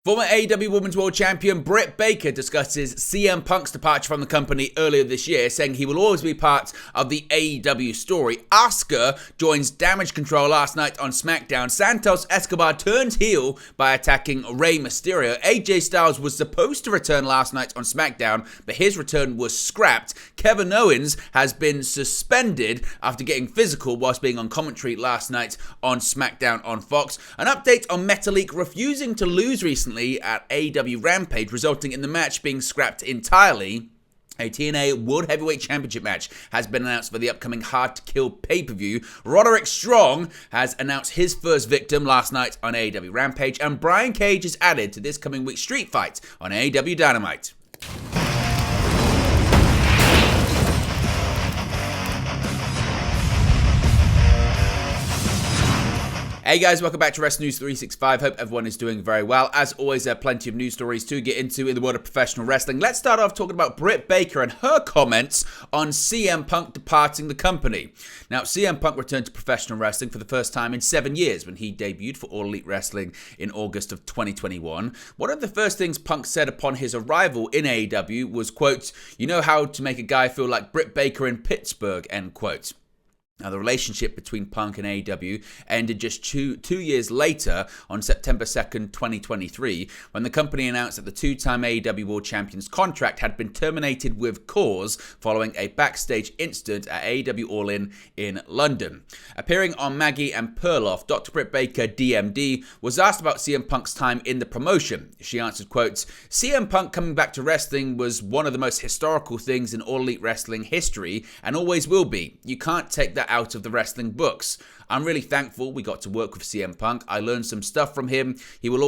Former AEW Women's World Champion Britt Baker discusses CM Punk's departure from the company earlier this year, saying he will always be part of the AEW story. Asuka joins Damage Control last night on SmackDown. Santos Escobar turns heel by attacking Rey Mysterio. AJ Styles was supposed to return last night on SmackDown, but his return was scrapped. Kevin Owens has been suspended after getting physical whilst being on commentary last night on SmackDown on Fox. An update on Metalik refusing to lose recently at AEW Rampage, resulting in the match being scrapped entirely. A TNA World Heavyweight Championship match has been announced for the upcoming Hard to Kill pay-per-view. Roderick Strong has announced his first victim last night on AEW Rampage, and Brian Cage is added to this coming week's street fight on AEW Dynamite. Hey guys, welcome back to Wrestling News 365. Hope everyone is doing very well. As always, there are plenty of news stories to get into in the world of professional wrestling. Let's start off talking about Britt Baker and her comments on CM Punk departing the company. Now, CM Punk returned to professional wrestling for the first time in 7 years when he debuted for All Elite Wrestling in August of 2021. One of the first things Punk said upon his arrival in AEW was, quote, "You know how to make a guy feel like Britt Baker in Pittsburgh," end quote. Now, the relationship between Punk and AEW ended just two years later on September 2nd, 2023, when the company announced that the two-time AEW World Champion's contract had been terminated with cause following a backstage incident at AEW All in London. Appearing on Maggie and Perloff, Dr. Britt Baker, DMD, was asked about CM Punk's time in the promotion. She answered, quote, "CM Punk coming back to wrestling was one of the most historical things in All Elite Wrestling history and always will be. You can't take that out of the wrestling books. I'm really thankful we got to work with CM Punk. I learned some stuff from him. He was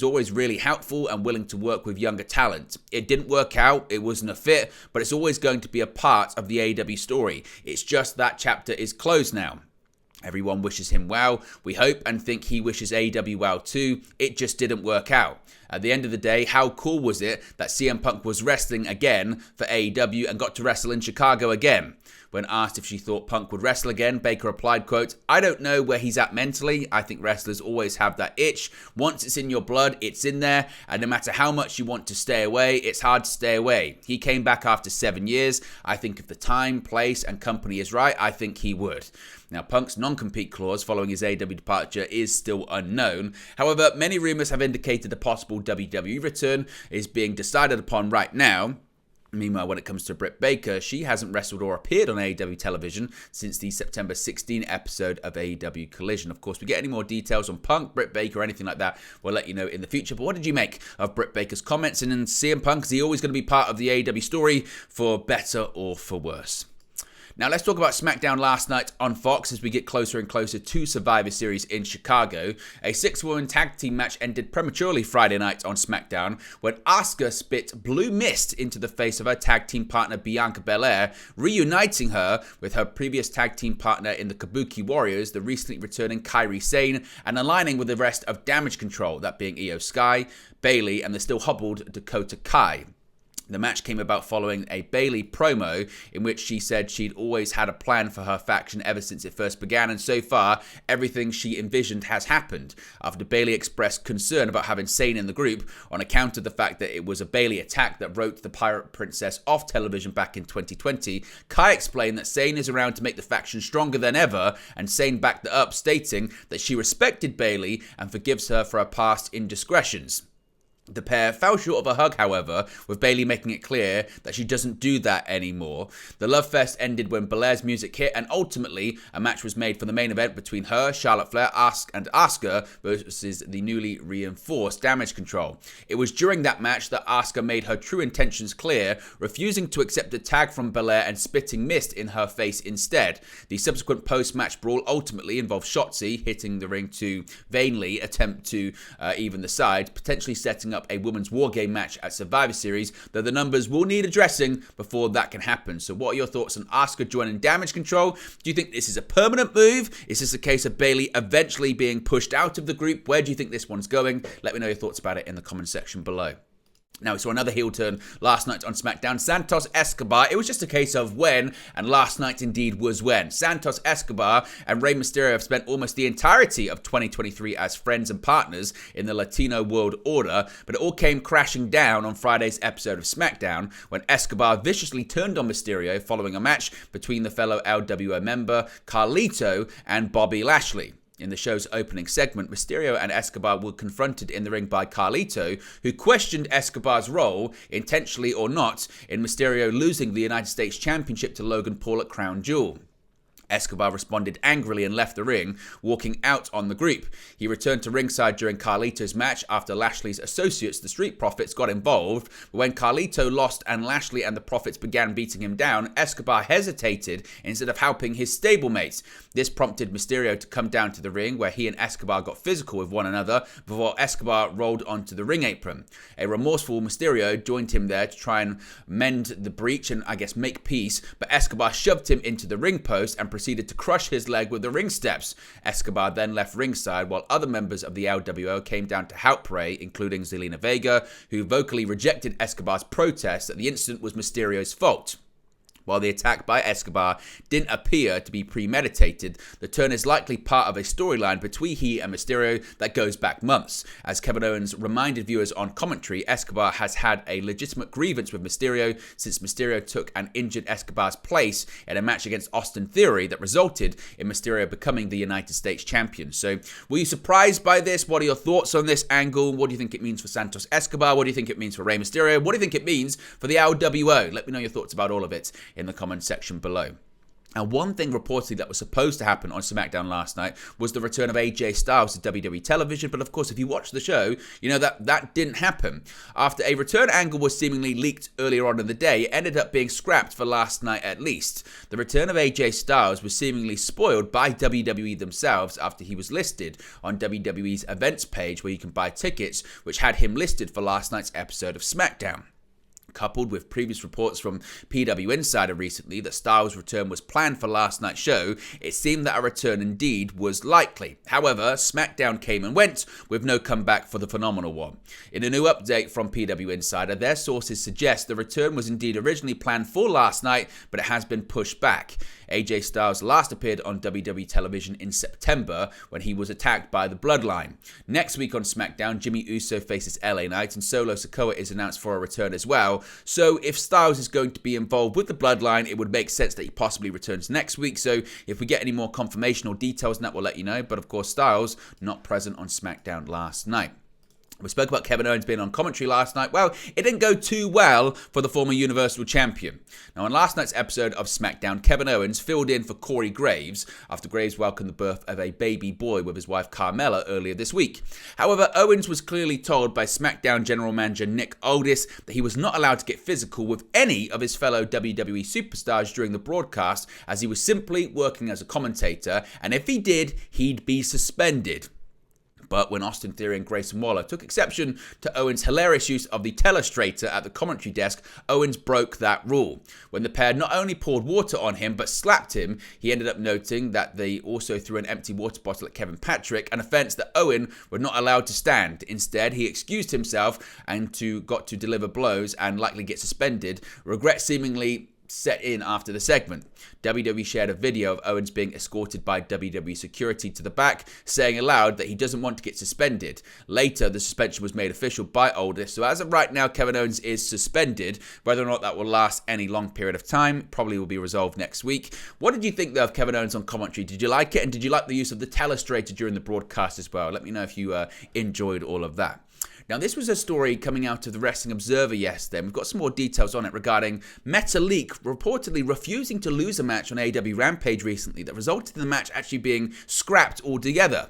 always really helpful and willing to work with younger talent. It didn't work out, it wasn't a fit, but it's always going to be a part of the AEW story. It's just that chapter is closed now. Everyone wishes him well. We hope and think he wishes AEW well too. It just didn't work out. At the end of the day, how cool was it that CM Punk was wrestling again for AEW and got to wrestle in Chicago again?" When asked if she thought Punk would wrestle again, Baker replied, quote, "I don't know where he's at mentally. I think wrestlers always have that itch. Once it's in your blood, it's in there. And no matter how much you want to stay away, it's hard to stay away. He came back after 7 years. I think if the time, place, and company is right, I think he would." Now, Punk's non-compete clause following his AEW departure is still unknown. However, many rumors have indicated a possible WWE return is being decided upon right now. Meanwhile, when it comes to Britt Baker, she hasn't wrestled or appeared on AEW television since the September 16 episode of AEW Collision. Of course, if we get any more details on Punk, Britt Baker, or anything like that, we'll let you know in the future. But what did you make of Britt Baker's comments? And in CM Punk, is he always going to be part of the AEW story for better or for worse? Now, let's talk about SmackDown last night on Fox as we get closer and closer to Survivor Series in Chicago. A 6-woman tag team match ended prematurely Friday night on SmackDown when Asuka spit blue mist into the face of her tag team partner Bianca Belair, reuniting her with her previous tag team partner in the Kabuki Warriors, the recently returning Kairi Sane, and aligning with the rest of Damage Control, that being Io Sky, Bayley, and the still hobbled Dakota Kai. The match came about following a Bayley promo in which she said she'd always had a plan for her faction ever since it first began, and so far, everything she envisioned has happened. After Bayley expressed concern about having Sane in the group on account of the fact that it was a Bayley attack that wrote the Pirate Princess off television back in 2020, Kai explained that Sane is around to make the faction stronger than ever, and Sane backed it up, stating that she respected Bayley and forgives her for her past indiscretions. The pair fell short of a hug, however, with Bayley making it clear that she doesn't do that anymore. The love fest ended when Belair's music hit, and ultimately a match was made for the main event between her, Charlotte Flair, and Asuka versus the newly reinforced Damage Control. It was during that match that Asuka made her true intentions clear, refusing to accept a tag from Belair and spitting mist in her face instead. The subsequent post-match brawl ultimately involved Shotzi hitting the ring to vainly attempt to even the side, potentially setting up a women's war game match at Survivor Series, though the numbers will need addressing before that can happen. So what are your thoughts on Asuka joining Damage Control? Do you think this is a permanent move? Is this a case of Bayley eventually being pushed out of the group? Where do you think this one's going? Let me know your thoughts about it in the comment section below. Now, we saw another heel turn last night on SmackDown. Santos Escobar, it was just a case of when, and last night indeed was when. Santos Escobar and Rey Mysterio have spent almost the entirety of 2023 as friends and partners in the Latino World Order, but it all came crashing down on Friday's episode of SmackDown when Escobar viciously turned on Mysterio following a match between the fellow LWO member Carlito and Bobby Lashley. In the show's opening segment, Mysterio and Escobar were confronted in the ring by Carlito, who questioned Escobar's role, intentionally or not, in Mysterio losing the United States Championship to Logan Paul at Crown Jewel. Escobar responded angrily and left the ring, walking out on the group. He returned to ringside during Carlito's match after Lashley's associates, the Street Profits, got involved. But when Carlito lost and Lashley and the Profits began beating him down, Escobar hesitated instead of helping his stablemates. This prompted Mysterio to come down to the ring, where he and Escobar got physical with one another before Escobar rolled onto the ring apron. A remorseful Mysterio joined him there to try and mend the breach and, make peace, but Escobar shoved him into the ring post and proceeded to crush his leg with the ring steps. Escobar then left ringside while other members of the LWO came down to help Rey, including Zelina Vega, who vocally rejected Escobar's protest that the incident was Mysterio's fault. While the attack by Escobar didn't appear to be premeditated, the turn is likely part of a storyline between he and Mysterio that goes back months. As Kevin Owens reminded viewers on commentary, Escobar has had a legitimate grievance with Mysterio since Mysterio took and injured Escobar's place in a match against Austin Theory that resulted in Mysterio becoming the United States champion. So, were you surprised by this? What are your thoughts on this angle? What do you think it means for Santos Escobar? What do you think it means for Rey Mysterio? What do you think it means for the LWO? Let me know your thoughts about all of it in the comment section below. And one thing reportedly that was supposed to happen on SmackDown last night was the return of AJ Styles to WWE television. But of course, if you watch the show, you know that didn't happen. After a return angle was seemingly leaked earlier on in the day, it ended up being scrapped for last night at least. The return of AJ Styles was seemingly spoiled by WWE themselves after he was listed on WWE's events page where you can buy tickets, which had him listed for last night's episode of SmackDown. Coupled with previous reports from PW Insider recently that Styles' return was planned for last night's show, it seemed that a return indeed was likely. However, SmackDown came and went with no comeback for the Phenomenal One. In a new update from PW Insider, their sources suggest the return was indeed originally planned for last night, but it has been pushed back. AJ Styles last appeared on WWE television in September when he was attacked by the Bloodline. Next week on SmackDown, Jimmy Uso faces LA Knight and Solo Sikoa is announced for a return as well. So if Styles is going to be involved with the Bloodline, it would make sense that he possibly returns next week. So if we get any more confirmation or details on that, we'll let you know. But of course, Styles not present on SmackDown last night. We spoke about Kevin Owens being on commentary last night. Well, it didn't go too well for the former Universal Champion. Now, on last night's episode of SmackDown, Kevin Owens filled in for Corey Graves after Graves welcomed the birth of a baby boy with his wife Carmella earlier this week. However, Owens was clearly told by SmackDown General Manager Nick Aldis that he was not allowed to get physical with any of his fellow WWE superstars during the broadcast, as he was simply working as a commentator, and if he did, he'd be suspended. But when Austin Theory and Grayson Waller took exception to Owens' hilarious use of the telestrator at the commentary desk, Owens broke that rule. When the pair not only poured water on him, but slapped him, he ended up noting that they also threw an empty water bottle at Kevin Patrick, an offense that Owen were not allowed to stand. Instead, he excused himself and got to deliver blows and likely get suspended. Regret seemingly set in after the segment. WWE shared a video of Owens being escorted by WWE security to the back, saying aloud that he doesn't want to get suspended. Later, the suspension was made official by Aldis, so as of right now, Kevin Owens is suspended. Whether or not that will last any long period of time probably will be resolved next week. What did you think, though, of Kevin Owens on commentary? Did you like it, and did you like the use of the telestrator during the broadcast as well? Let me know if you enjoyed all of that. Now, this was a story coming out of the Wrestling Observer yesterday. We've got some more details on it regarding Metalik reportedly refusing to lose a match on AEW Rampage recently that resulted in the match actually being scrapped altogether.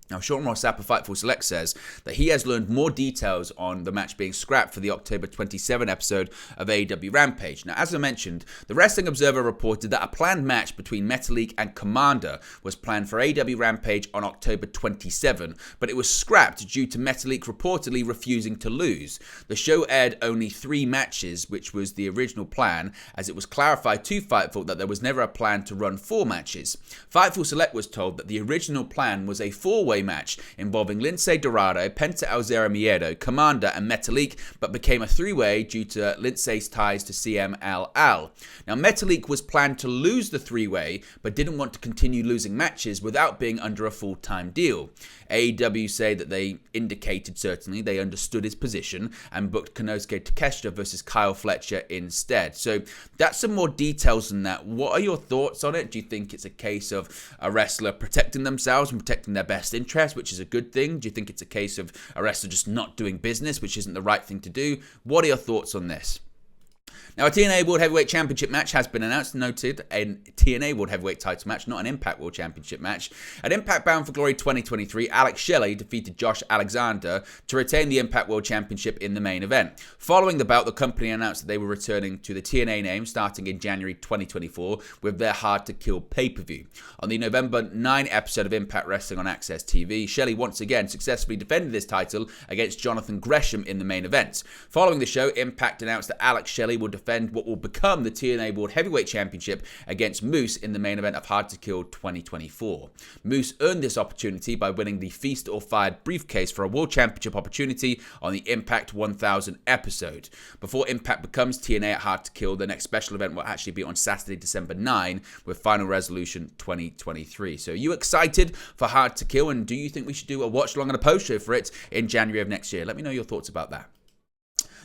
Now, Sean Ross Sapp of Fightful Select says that he has learned more details on the match being scrapped for the October 27 episode of AEW Rampage. Now, as I mentioned, the Wrestling Observer reported that a planned match between Metalik and Commander was planned for AEW Rampage on October 27, but it was scrapped due to Metalik reportedly refusing to lose. The show aired only 3 matches, which was the original plan, as it was clarified to Fightful that there was never a plan to run 4 matches. Fightful Select was told that the original plan was a 4-way four-way match involving Lince Dorado, Penta El Zero Miedo, Commander, and Metalik, but became a three-way due to Lince's ties to CMLL. Now, Metalik was planned to lose the three-way, but didn't want to continue losing matches without being under a full-time deal. AEW say that they indicated certainly they understood his position and booked Konosuke Takeshita versus Kyle Fletcher instead. So that's some more details than that. What are your thoughts on it? Do you think it's a case of a wrestler protecting themselves and protecting their best interest, which is a good thing? Do you think it's a case of a wrestler just not doing business, which isn't the right thing to do? What are your thoughts on this? Now, a TNA World Heavyweight Championship match has been announced, noted a TNA World Heavyweight title match, not an Impact World Championship match. At Impact Bound for Glory 2023, Alex Shelley defeated Josh Alexander to retain the Impact World Championship in the main event. Following the bout, the company announced that they were returning to the TNA name starting in January 2024 with their Hard to Kill pay-per-view. On the November 9 episode of Impact Wrestling on Access TV, Shelley once again successfully defended this title against Jonathan Gresham in the main event. Following the show, Impact announced that Alex Shelley will defend what will become the TNA World Heavyweight Championship against Moose in the main event of Hard to Kill 2024. Moose earned this opportunity by winning the Feast or Fired briefcase for a World Championship opportunity on the Impact 1000 episode. Before Impact becomes TNA at Hard to Kill, the next special event will actually be on Saturday, December 9 with Final Resolution 2023. So are you excited for Hard to Kill, and do you think we should do a watch along and a post show for it in January of next year? Let me know your thoughts about that.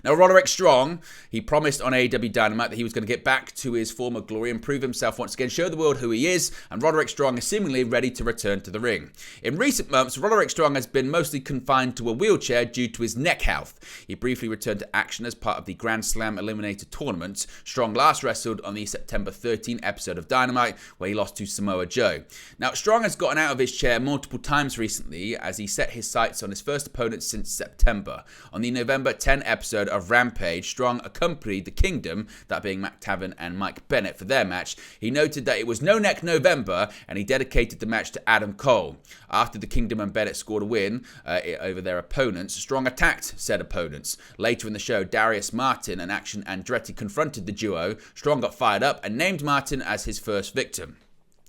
Now, Roderick Strong, he promised on AEW Dynamite that he was going to get back to his former glory and prove himself once again, show the world who he is, and Roderick Strong is seemingly ready to return to the ring. In recent months, Roderick Strong has been mostly confined to a wheelchair due to his neck health. He briefly returned to action as part of the Grand Slam Eliminator Tournament. Strong last wrestled on the September 13 episode of Dynamite, where he lost to Samoa Joe. Now, Strong has gotten out of his chair multiple times recently as he set his sights on his first opponent since September. On the November 10 episode of Rampage, Strong accompanied the Kingdom, that being Mac Taven and Mike Bennett, for their match. He noted that it was No Neck November, and he dedicated the match to Adam Cole. After the Kingdom and Bennett scored a win over their opponents, Strong attacked said opponents. Later in the show, Darius Martin and Action Andretti confronted the duo. Strong got fired up and named Martin as his first victim.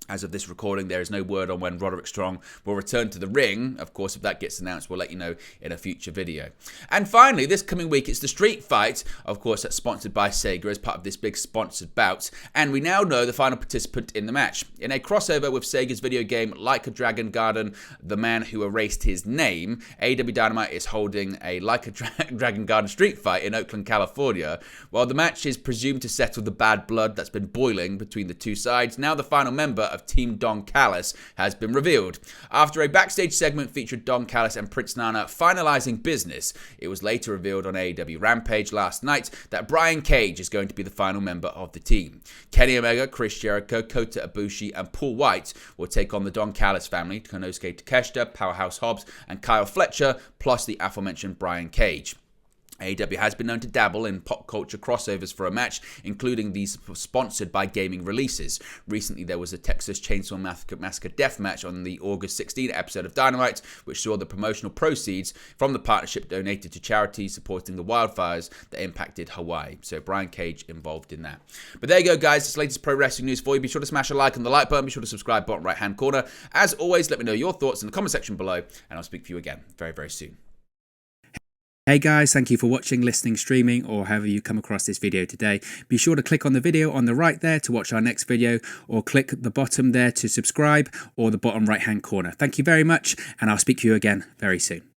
As of this recording, there is no word on when Roderick Strong will return to the ring. Of course, if that gets announced, we'll let you know in a future video. And finally, this coming week, it's the Street Fight. Of course, that's sponsored by Sega as part of this big sponsored bout. And we now know the final participant in the match. In a crossover with Sega's video game Like a Dragon Garden, The Man Who Erased His Name, AEW Dynamite is holding a Like a Dragon Garden Street Fight in Oakland, California. While the match is presumed to settle the bad blood that's been boiling between the two sides, now the final member of Team Don Callis has been revealed. After a backstage segment featured Don Callis and Prince Nana finalizing business, it was later revealed on AEW Rampage last night that Brian Cage is going to be the final member of the team. Kenny Omega, Chris Jericho, Kota Ibushi, and Paul White will take on the Don Callis family, Konosuke Takeshita, Powerhouse Hobbs, and Kyle Fletcher, plus the aforementioned Brian Cage. AEW has been known to dabble in pop culture crossovers for a match, including these sponsored by gaming releases. Recently, there was a Texas Chainsaw Massacre death match on the August 16 episode of Dynamite, which saw the promotional proceeds from the partnership donated to charities supporting the wildfires that impacted Hawaii. So Brian Cage involved in that. But there you go, guys. This latest pro wrestling news for you. Be sure to smash a like on the like button. Be sure to subscribe, bottom right-hand corner. As always, let me know your thoughts in the comment section below, and I'll speak to you again very, very soon. Hey guys, thank you for watching, listening, streaming, or however you come across this video today. Be sure to click on the video on the right there to watch our next video, or click the bottom there to subscribe, or the bottom right hand corner. Thank you very much, and I'll speak to you again very soon.